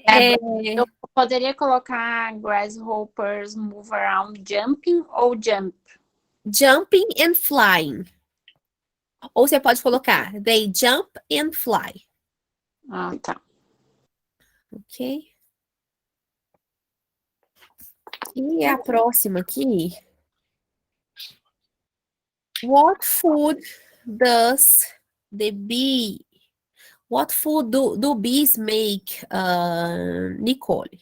É, É, eu poderia colocar grasshoppers move around jumping ou jump? jumping and flying. Ou você pode colocar they jump and fly. Ah, tá. Ok? E a próxima aqui. What food does the bee? What food do bees make, Nicole?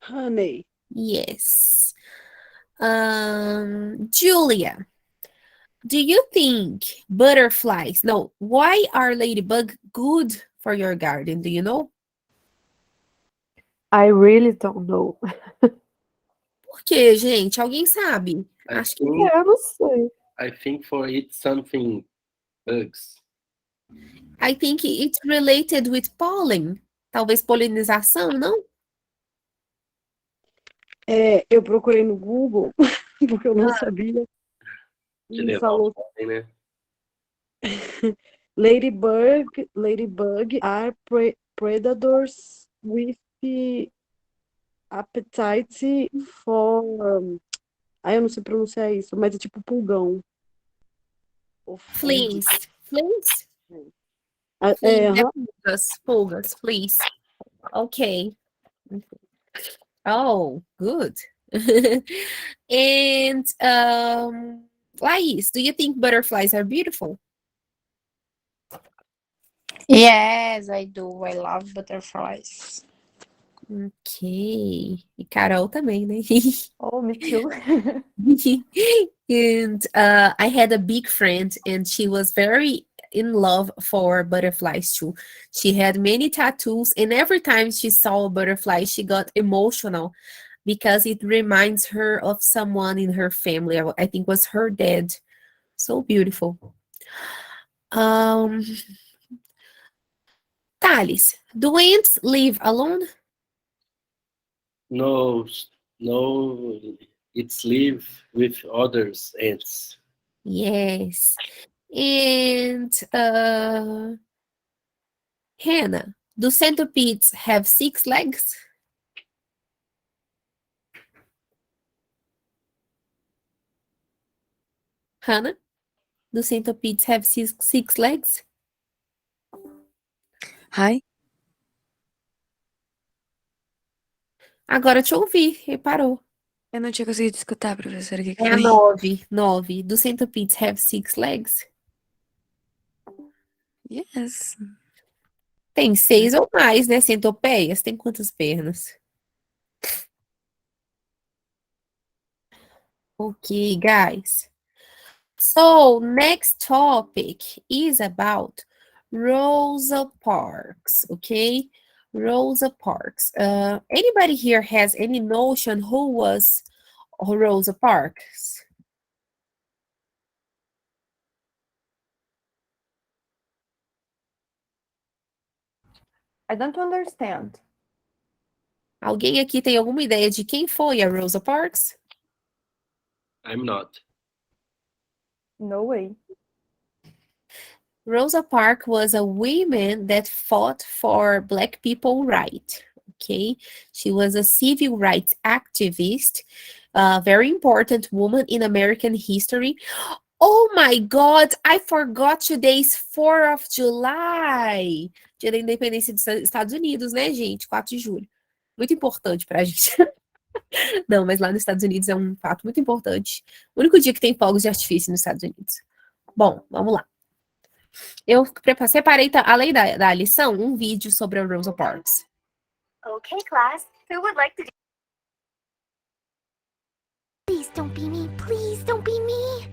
Honey. Yes. Julia, do you think butterflies? No, why are ladybug good for your garden? Do you know? I really don't know. Por quê, gente? Alguém sabe? I Acho que think, Eu não sei. I think for it something bugs. I think it's related with pollen. Talvez polinização, não? Eu procurei no Google, porque eu não sabia. De E levar falou o pólen, né? ladybug are predators with appetite for. Eu não sei pronunciar isso, mas é tipo pulgão. Fleas. Fleas? É, Fleas, pulgas, fleas. Okay. Oh, good. And Laís, do you think butterflies are beautiful? Yes, I do. I love butterflies. Ok. E Carol também, né? Oh, me too. And I had a big friend, and she was very in love for butterflies too. She had many tattoos, and every time she saw a butterfly, she got emotional because it reminds her of someone in her family. I think was her dad. So beautiful. Um, Thales, do ants live alone? No, no, it's live with others ants. Yes. And Hannah, do centipedes have 6 legs? Hannah, do centipedes have six legs? Hi. Agora te ouvi, reparou. Eu não tinha conseguido escutar, professora. O que É a foi? 9. Do centipedes have 6 legs? Yes. Tem 6 ou mais, né? Centopeias tem quantas pernas? Okay, guys. So next topic is about Rosa Parks, okay? Rosa Parks. Anybody here has any notion who was Rosa Parks? I don't understand. Alguém aqui tem alguma ideia de quem foi a Rosa Parks? I'm not. No way. Rosa Parks was a woman that fought for Black people rights. Okay, she was a civil rights activist, a very important woman in American history. Oh my God, I forgot today's 4th of July. Dia da Independência dos Estados Unidos, né, gente? 4 de julho. Muito importante pra gente. Não, mas lá nos Estados Unidos é um fato muito importante. O único dia que tem fogos de artifício nos Estados Unidos. Bom, vamos lá. Eu separei, além da lição, um vídeo sobre a Rosa Parks. Okay, class. Who would like to do? Please don't be me. Please don't be me.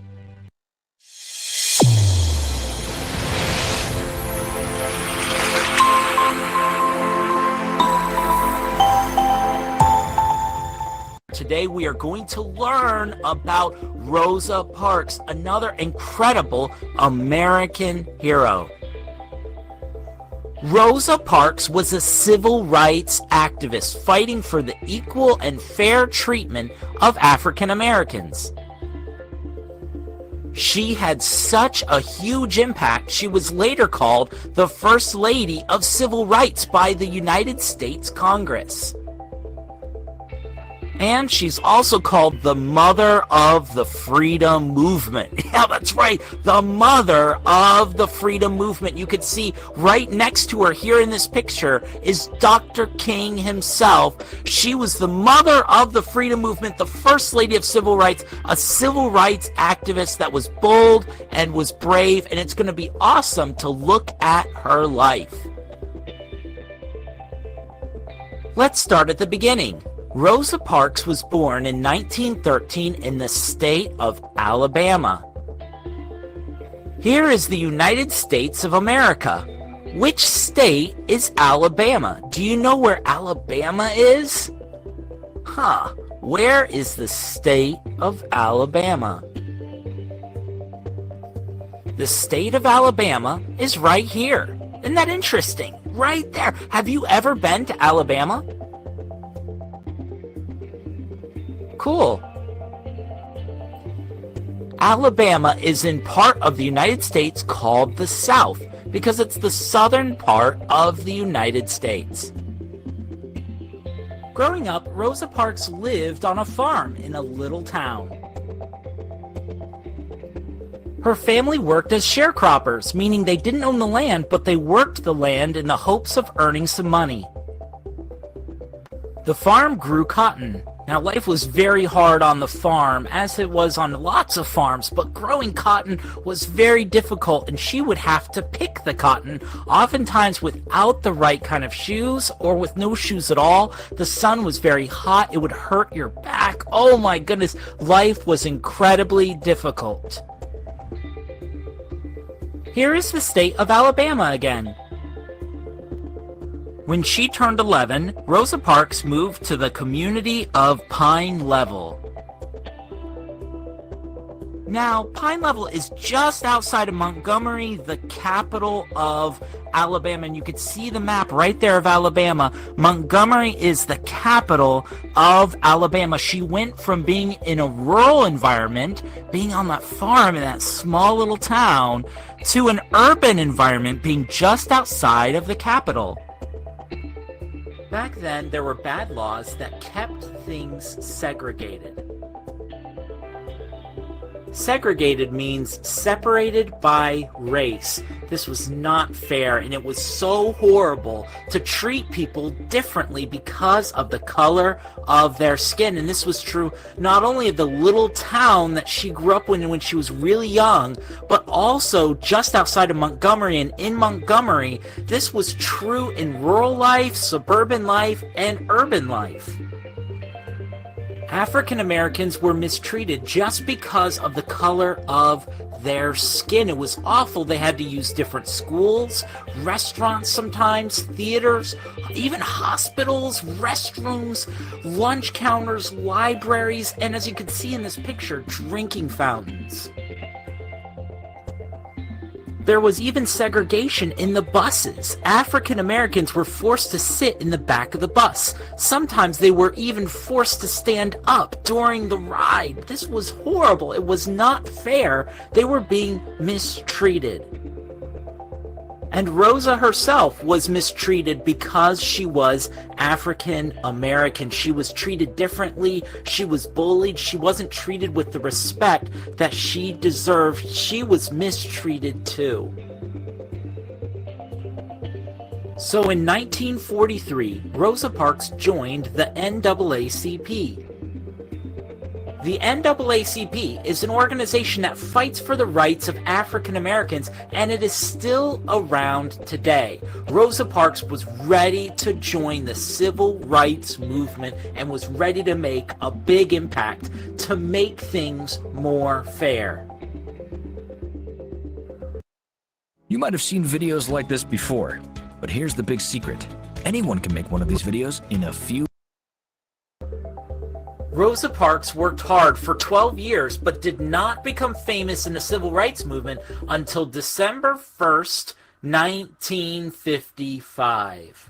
Today we are going to learn about Rosa Parks, another incredible American hero. Rosa Parks was a civil rights activist fighting for the equal and fair treatment of African Americans. She had such a huge impact, she was later called the First Lady of Civil Rights by the United States Congress. And she's also called the Mother of the Freedom Movement. Yeah, that's right, the Mother of the Freedom Movement. You could see right next to her here in this picture is Dr. King himself. She was the Mother of the Freedom Movement, the First Lady of Civil Rights, a civil rights activist that was bold and was brave, and it's going to be awesome to look at her life. Let's start at the beginning. Rosa Parks was born in 1913 in the state of Alabama. Here is the United States of America. Which state is Alabama? Do you know where Alabama is? Where is the state of Alabama? The state of Alabama is right here. Isn't that interesting? Right there. Have you ever been to Alabama? Cool. Alabama is in part of the United States called the South because it's the southern part of the United States. Growing up, Rosa Parks lived on a farm in a little town. Her family worked as sharecroppers, meaning they didn't own the land, but they worked the land in the hopes of earning some money. The farm grew cotton. Now, life was very hard on the farm, as it was on lots of farms, but growing cotton was very difficult, and she would have to pick the cotton, oftentimes without the right kind of shoes, or with no shoes at all. The sun was very hot, it would hurt your back. Oh my goodness, life was incredibly difficult. Here is the state of Alabama again. When she turned 11, Rosa Parks moved to the community of Pine Level. Now, Pine Level is just outside of Montgomery, the capital of Alabama, and you can see the map right there of Alabama. Montgomery is the capital of Alabama. She went from being in a rural environment, being on that farm in that small little town, to an urban environment, being just outside of the capital. Back then, there were bad laws that kept things segregated. Segregated means separated by race. This was not fair, and it was so horrible to treat people differently because of the color of their skin. And this was true not only of the little town that she grew up in when she was really young, but also just outside of Montgomery. And in Montgomery, this was true in rural life, suburban life, and urban life. African Americans were mistreated just because of the color of their skin. It was awful. They had to use different schools, restaurants sometimes, theaters, even hospitals, restrooms, lunch counters, libraries, and as you can see in this picture, drinking fountains. There was even segregation in the buses. African Americans were forced to sit in the back of the bus. Sometimes they were even forced to stand up during the ride. This was horrible. It was not fair. They were being mistreated. And Rosa herself was mistreated because she was African American. She was treated differently. She was bullied. She wasn't treated with the respect that she deserved. She was mistreated too. So in 1943, Rosa Parks joined the NAACP. The NAACP is an organization that fights for the rights of African Americans, and it is still around today. Rosa Parks was ready to join the civil rights movement and was ready to make a big impact to make things more fair. You might have seen videos like this before, but here's the big secret. Anyone can make one of these videos in a few. Rosa Parks worked hard for 12 years, but did not become famous in the civil rights movement until December 1st, 1955.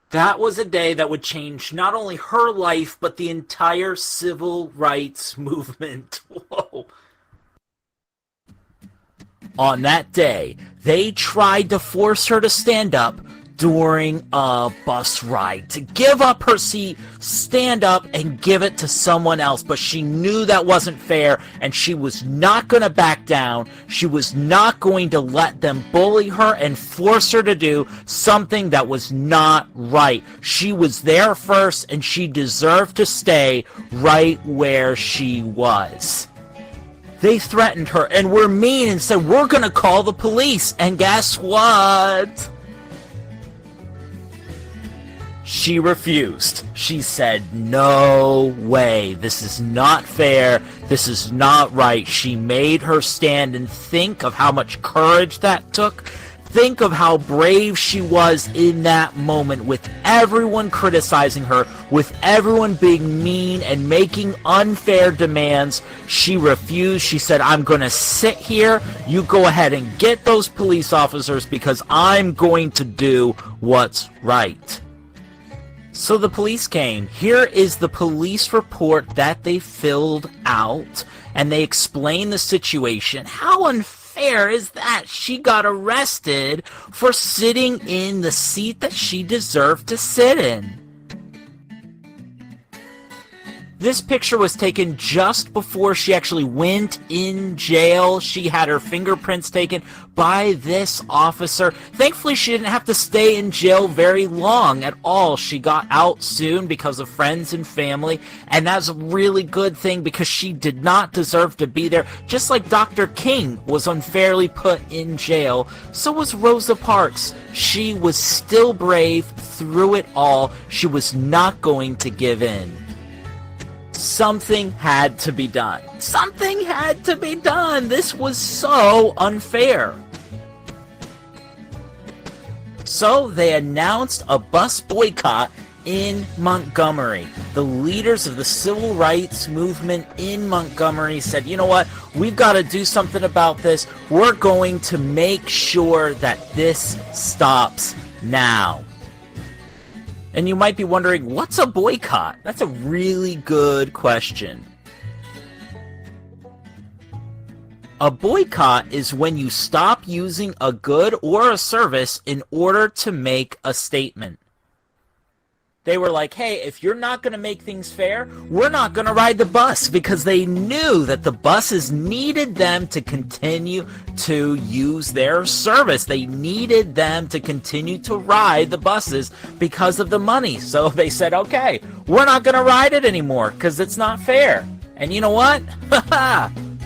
That was a day that would change not only her life, but the entire civil rights movement. Whoa. on that day, they tried to force her to stand up during a bus ride, to give up her seat, stand up, and give it to someone else. But she knew that wasn't fair, and she was not going to back down. She was not going to let them bully her and force her to do something that was not right. She was there first, and she deserved to stay right where she was. They threatened her and were mean and said, "We're going to call the police." And guess what? She refused. She said, "No way. This is not fair. This is not right." She made her stand, and think of how much courage that took. Think of how brave she was in that moment, with everyone criticizing her, with everyone being mean and making unfair demands. She refused. She said, "I'm going to sit here. You go ahead and get those police officers because I'm going to do what's right." So the police came. Here is the police report that they filled out, and they explained the situation. How unfair is that? She got arrested for sitting in the seat that she deserved to sit in. This picture was taken just before she actually went in jail. She had her fingerprints taken by this officer. Thankfully, she didn't have to stay in jail very long at all. She got out soon because of friends and family, and that's a really good thing because she did not deserve to be there. Just like Dr. King was unfairly put in jail, so was Rosa Parks. She was still brave through it all. She was not going to give in. Something had to be done. Something had to be done. This was so unfair. So they announced a bus boycott in Montgomery. The leaders of the civil rights movement in Montgomery said, "You know what? We've got to do something about this. We're going to make sure that this stops now." And you might be wondering, what's a boycott? That's a really good question. A boycott is when you stop using a good or a service in order to make a statement. They were like, "Hey, if you're not going to make things fair, we're not going to ride the bus," because they knew that the buses needed them to continue to use their service. They needed them to continue to ride the buses because of the money. So they said, "Okay, we're not going to ride it anymore because it's not fair." And you know what?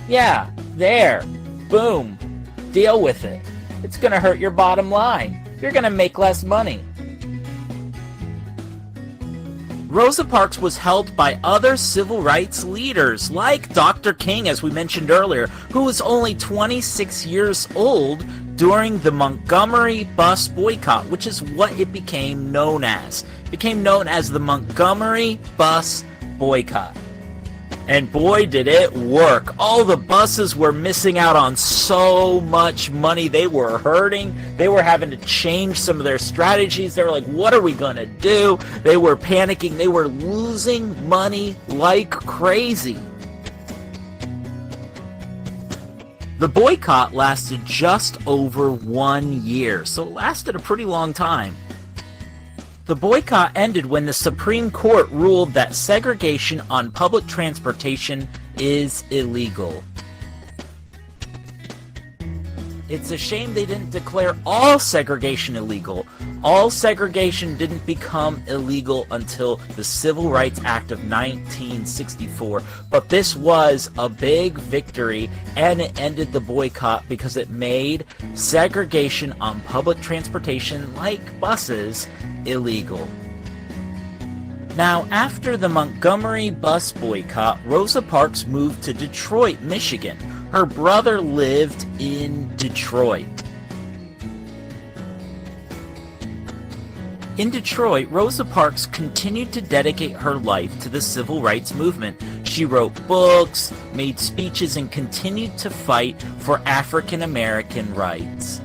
Yeah, there. Boom. Deal with it. It's going to hurt your bottom line. You're going to make less money. Rosa Parks was helped by other civil rights leaders, like Dr. King, as we mentioned earlier, who was only 26 years old during the Montgomery bus boycott, which is what it became known as. It became known as the Montgomery bus boycott. And boy, did it work. All the buses were missing out on so much money. They were hurting. They were having to change some of their strategies. They were like, what are we going to do? They were panicking. They were losing money like crazy. The boycott lasted just over 1 year, so it lasted a pretty long time. The boycott ended when the Supreme Court ruled that segregation on public transportation is illegal. It's a shame they didn't declare all segregation illegal. All segregation didn't become illegal until the Civil Rights Act of 1964, but this was a big victory, and it ended the boycott because it made segregation on public transportation, like buses, illegal. Now, after the Montgomery bus boycott, Rosa Parks moved to Detroit, Michigan. Her brother lived in Detroit. In Detroit, Rosa Parks continued to dedicate her life to the civil rights movement. She wrote books, made speeches, and continued to fight for African American rights.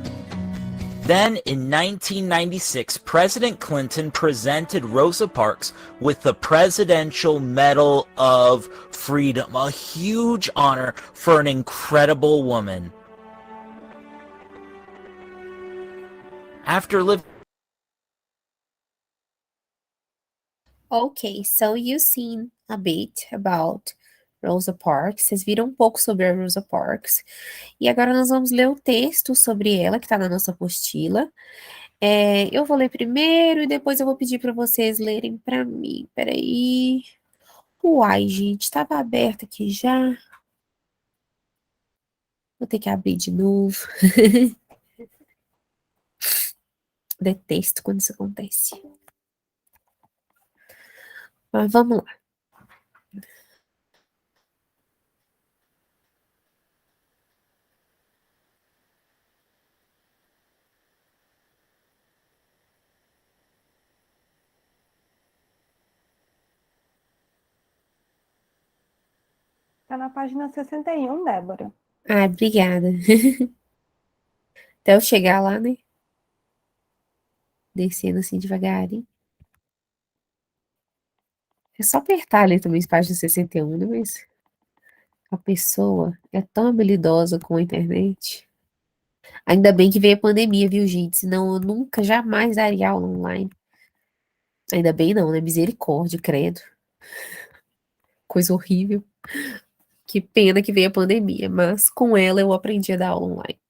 Then, in 1996, President Clinton presented Rosa Parks with the Presidential Medal of Freedom, a huge honor for an incredible woman. After living Ok, so you've seen a bit about Rosa Parks. Vocês viram um pouco sobre a Rosa Parks. E agora nós vamos ler o texto sobre ela, que está na nossa apostila. Eu vou ler primeiro e depois eu vou pedir para vocês lerem para mim. Peraí. Uai, gente, estava aberto aqui já. Vou ter que abrir de novo. Detesto quando isso acontece. Mas vamos lá. Tá na página 61, Débora. Ah, obrigada. Até eu chegar lá, né? Descendo assim devagarinho. É só apertar ali também as páginas 61, né? Mas a pessoa é tão habilidosa com a internet. Ainda bem que veio a pandemia, viu, gente? Senão eu nunca, jamais daria aula online. Ainda bem não, né? Misericórdia, credo. Coisa horrível. Que pena que veio a pandemia, mas com ela eu aprendi a dar aula online.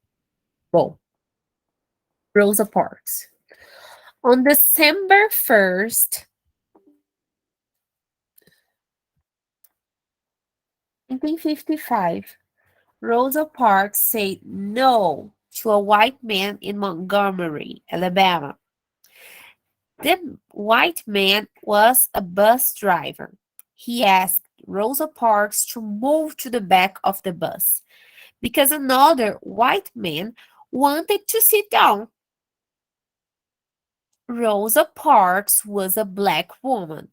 Bom, Rosa Parks. On December 1st, 1955, Rosa Parks said no to a white man in Montgomery, Alabama. The white man was a bus driver. He asked Rosa Parks to move to the back of the bus because another white man wanted to sit down. Rosa Parks was a black woman.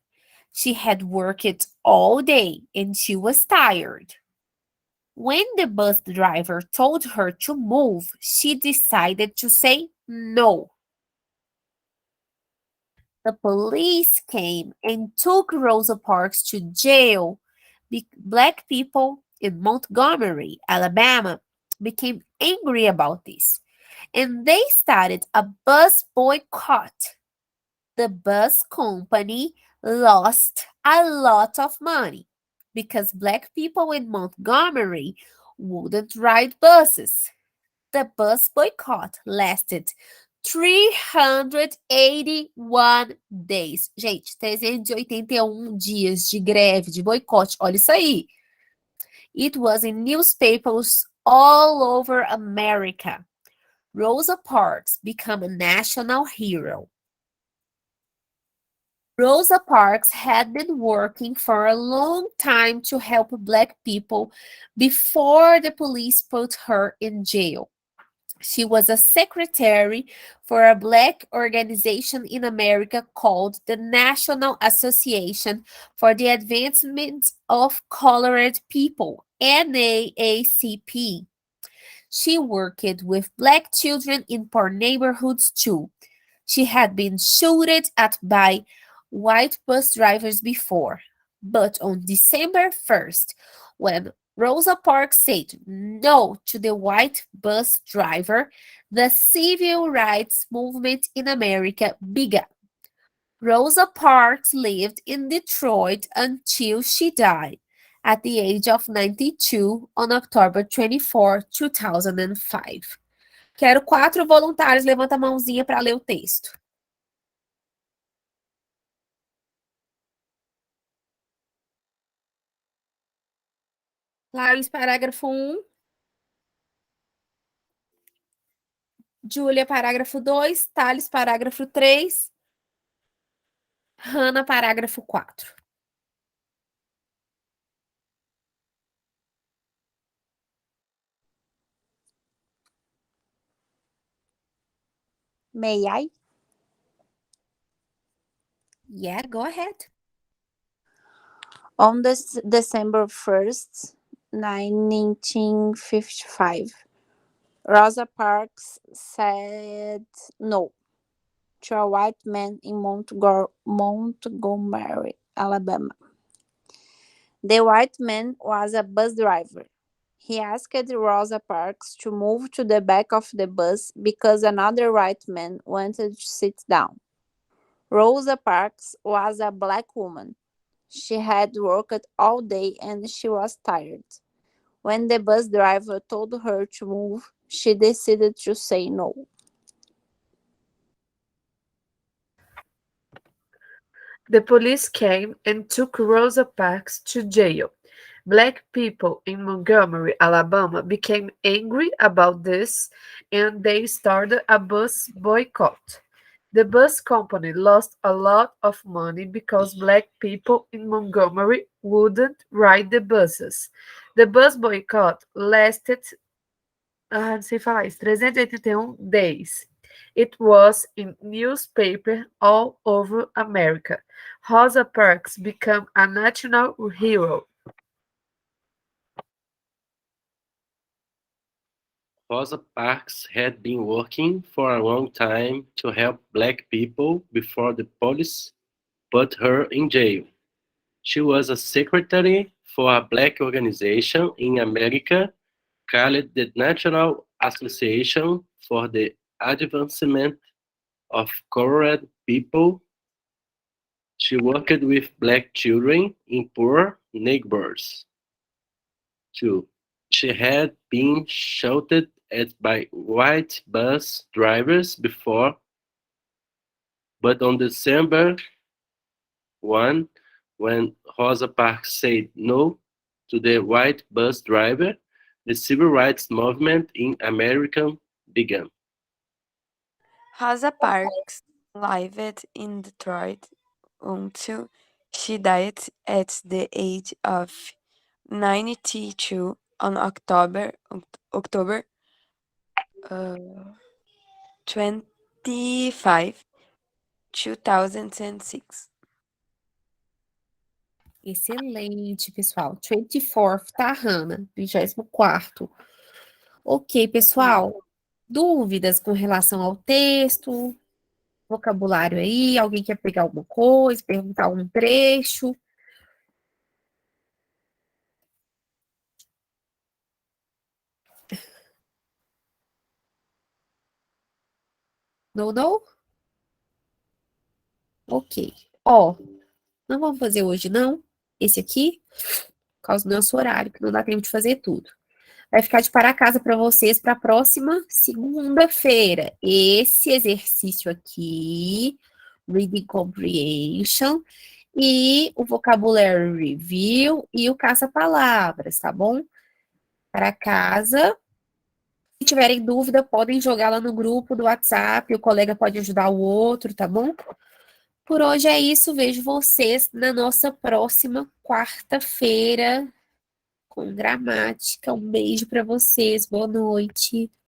She had worked all day and she was tired. When the bus driver told her to move, she decided to say no. The police came and took Rosa Parks to jail. Black people in Montgomery, Alabama, became angry about this, and they started a bus boycott. The bus company lost a lot of money because black people in Montgomery wouldn't ride buses. The bus boycott lasted 381 days. Gente, 381 dias de greve, de boicote. Olha isso aí. It was in newspapers all over America. Rosa Parks became a national hero. Rosa Parks had been working for a long time to help black people before the police put her in jail. She was a secretary for a black organization in America called the National Association for the Advancement of Colored People, NAACP. She worked with black children in poor neighborhoods too. She had been shouted at by white bus drivers before. But on December 1st, when Rosa Parks said no to the white bus driver, the civil rights movement in America began. Rosa Parks lived in Detroit until she died at the age of 92 on October 24, 2005. Quero 4 voluntários, levanta a mãozinha para ler o texto. Laís, parágrafo 1. Júlia, parágrafo 2. Thales, parágrafo 3. Hanna, parágrafo 4. May I? Yeah, go ahead. On this December 1st, 1955, Rosa Parks said no to a white man in Montgomery, Alabama. The white man was a bus driver. He asked Rosa Parks to move to the back of the bus because another white man wanted to sit down. Rosa Parks was a black woman. She had worked all day and she was tired. When the bus driver told her to move, she decided to say no. The police came and took Rosa Parks to jail. Black people in Montgomery, Alabama became angry about this and they started a bus boycott. The bus company lost a lot of money because black people in Montgomery wouldn't ride the buses. The bus boycott lasted, não sei falar isso, 381 days. It was in newspaper all over America. Rosa Parks became a national hero. Rosa Parks had been working for a long time to help black people before the police put her in jail. She was a secretary for a black organization in America called the National Association for the Advancement of Colored People. She worked with black children in poor neighborhoods too. She had been shouted at by white bus drivers before, but on December 1, when Rosa Parks said no to the white bus driver, the civil rights movement in America began. Rosa Parks lived in Detroit until she died at the age of 92 on October 25, 2006. Excelente, pessoal. 24th, tá, Hannah? 24º. Ok, pessoal. Dúvidas com relação ao texto, vocabulário aí? Alguém quer pegar alguma coisa, perguntar algum trecho? Não, não? Ok. Ó, não vamos fazer hoje, não. Esse aqui, por causa do nosso horário, que não dá tempo de fazer tudo. Vai ficar de para casa para vocês para a próxima segunda-feira. Esse exercício aqui, Reading Comprehension, e o Vocabulary Review e o caça-palavras, tá bom? Para casa. Se tiverem dúvida, podem jogar lá no grupo do WhatsApp, o colega pode ajudar o outro, tá bom? Por hoje é isso, vejo vocês na nossa próxima quarta-feira com gramática. Um beijo para vocês, boa noite.